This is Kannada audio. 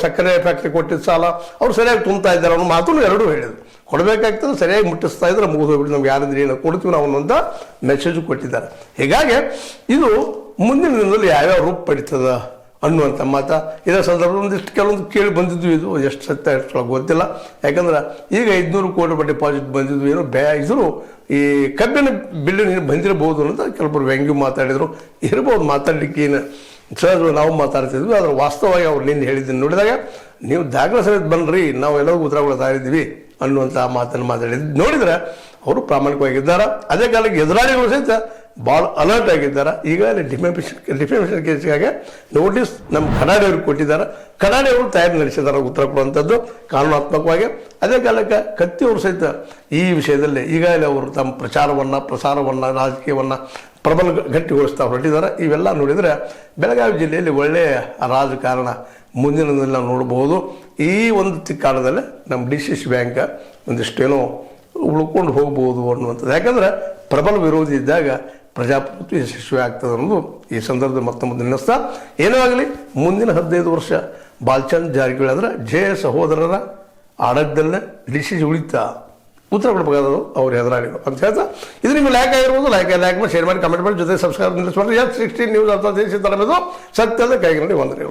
ಸಕ್ಕರೆ ಫ್ಯಾಕ್ಟ್ರಿ ಕೊಟ್ಟಿದ್ದ ಸಾಲ ಅವ್ರು ಸರಿಯಾಗಿ ತುಂಬ್ತಾ ಇದ್ದಾರೆ ಅನ್ನೋ ಮಾತನ್ನು ಎರಡೂ ಹೇಳಿದ್ರು. ಕೊಡಬೇಕಾಗ್ತದೆ, ಸರಿಯಾಗಿ ಮುಟ್ಟಿಸ್ತಾ ಇದ್ರೆ ಮುಗಿದು ಹೋಗ್ಬಿಟ್ಟು ನಮ್ಗೆ ಯಾರಿದ್ರೆ ಏನು ಕೊಡ್ತೀವಿ ನಾವು ಅನ್ನೋಂಥ ಮೆಸೇಜು ಕೊಟ್ಟಿದ್ದಾರೆ. ಹೀಗಾಗಿ ಇದು ಮುಂದಿನ ದಿನದಲ್ಲಿ ಯಾವ್ಯಾವ ರೂಪ ಪಡಿತದ ಅನ್ನುವಂಥ ಮಾತು ಇದರ ಸಂದರ್ಭದಲ್ಲಿ ಒಂದಿಷ್ಟು ಕೆಲವೊಂದು ಕೇಳಿ ಬಂದಿದ್ವು. ಇದು ಎಷ್ಟು ಸತ್ಯ ಎಷ್ಟು ಗೊತ್ತಿಲ್ಲ. ಯಾಕಂದ್ರೆ ಈಗ 500 ಕೋಟಿ ರೂಪಾಯಿ ಡಿಪಾಸಿಟ್ ಬಂದಿದ್ವು, ಏನೋ ಇದ್ರು ಈ ಕಬ್ಬಿನ ಬಿಲ್ಲಿನ ಬಂದಿರಬಹುದು ಅಂತ ಕೆಲವರು ವ್ಯಂಗ್ಯ ಮಾತಾಡಿದರು. ಇರ್ಬೋದು, ಮಾತಾಡಲಿಕ್ಕೆ ಏನು ಸಹಜ ನಾವು ಮಾತಾಡ್ತಿದ್ವಿ. ಆದರೆ ವಾಸ್ತವವಾಗಿ ಅವ್ರು ನಿನ್ನೆ ಹೇಳಿದ್ದೀನಿ ನೋಡಿದಾಗ ನೀವು ದಾಖಲೆ ಸಮೇತ ಬನ್ನಿರಿ, ನಾವು ಎಲ್ಲರಿಗೂ ಉತ್ತರಗಳು ತಾರಿದ್ದೀವಿ ಅನ್ನುವಂಥ ಮಾತನ್ನು ಮಾತಾಡಿದ್ದು ನೋಡಿದರೆ ಅವರು ಪ್ರಾಮಾಣಿಕವಾಗಿದ್ದಾರೆ. ಅದೇ ಕಾಲಕ್ಕೆ ಎದುರಾಳಿಗಳು ಸಹಿತ ಭಾಳ ಅಲರ್ಟ್ ಆಗಿದ್ದಾರೆ. ಈಗಾಗಲೇ ಡಿಫೆಮೇಷನ್ ಕೇಸಿಗಾಗಿ ನೋಟಿಸ್ ನಮ್ಮ ಕನ್ನಡಿಯವ್ರಿಗೆ ಕೊಟ್ಟಿದ್ದಾರೆ. ಕನ್ನಡಿಯವರು ತಯಾರಿ ನಡೆಸಿದ್ದಾರೆ ಉತ್ತರ ಕೊಡುವಂಥದ್ದು ಕಾನೂನಾತ್ಮಕವಾಗಿ. ಅದೇ ಕಾಲಕ್ಕೆ ಕತ್ತಿಯವರು ಸಹಿತ ಈ ವಿಷಯದಲ್ಲಿ ಈಗಾಗಲೇ ಅವರು ತಮ್ಮ ಪ್ರಸಾರವನ್ನು ರಾಜಕೀಯವನ್ನು ಪ್ರಬಲ ಗಟ್ಟಿಗೊಳಿಸ್ತಾ ಹೊರಟಿದ್ದಾರೆ. ಇವೆಲ್ಲ ನೋಡಿದರೆ ಬೆಳಗಾವಿ ಜಿಲ್ಲೆಯಲ್ಲಿ ಒಳ್ಳೆಯ ರಾಜಕಾರಣ ಮುಂದಿನ ದಿನದಲ್ಲಿ ನಾವು ನೋಡ್ಬೋದು. ಈ ಒಂದು ಕಾಲದಲ್ಲಿ ನಮ್ಮ DCC ಬ್ಯಾಂಕ್ ಒಂದಿಷ್ಟೇನೋ ಉಳ್ಕೊಂಡು ಹೋಗ್ಬೋದು ಅನ್ನುವಂಥದ್ದು. ಯಾಕಂದರೆ ಪ್ರಬಲ ವಿರೋಧಿ ಇದ್ದಾಗ ಪ್ರಜಾಪ್ರಭುತ್ವ ಯಶಸ್ವಿ ಆಗ್ತದೆ ಅನ್ನೋದು ಈ ಸಂದರ್ಭದಲ್ಲಿ ಮತ್ತೊಂದು ನೆನೆಸ್ತಾ, ಏನೋ ಆಗಲಿ ಮುಂದಿನ 15 ವರ್ಷ ಬಾಲಚಂದ್ರ ಜಾರಕಿಹೊಳಿ ಅಂದರೆ ಸಹೋದರರ ಆಡಳಿತದಲ್ಲೇ DCC ಉಳಿತಾ ಉತ್ತರ ಕೊಡಬೇಕಾದದು ಅವ್ರ ಎದುರಾಳಿಗಳು ಅಂತ ಹೇಳ್ತಾ, ಇದು ನಿಮ್ಗೆ ಲೈಕ್ ಆಗಿರ್ಬೋದು. ಲೈಕ್ ಮಾಡಿ, ಶೇರ್ ಮಾಡಿ, ಕಮೆಂಟ್ ಮಾಡಿ, ಜೊತೆ ಸಬ್ಸ್ಕ್ರೈಬ್ ನಿಲ್ಲಿಸ್ಬಾರ್ದು. S16 ನ್ಯೂಸ್ ಅರ್ಥ ದೇಶ ತರಬೇಕು ಸತ್ಯದ ಕೈಗೊಂಡು ವಂದನೆಗಳು.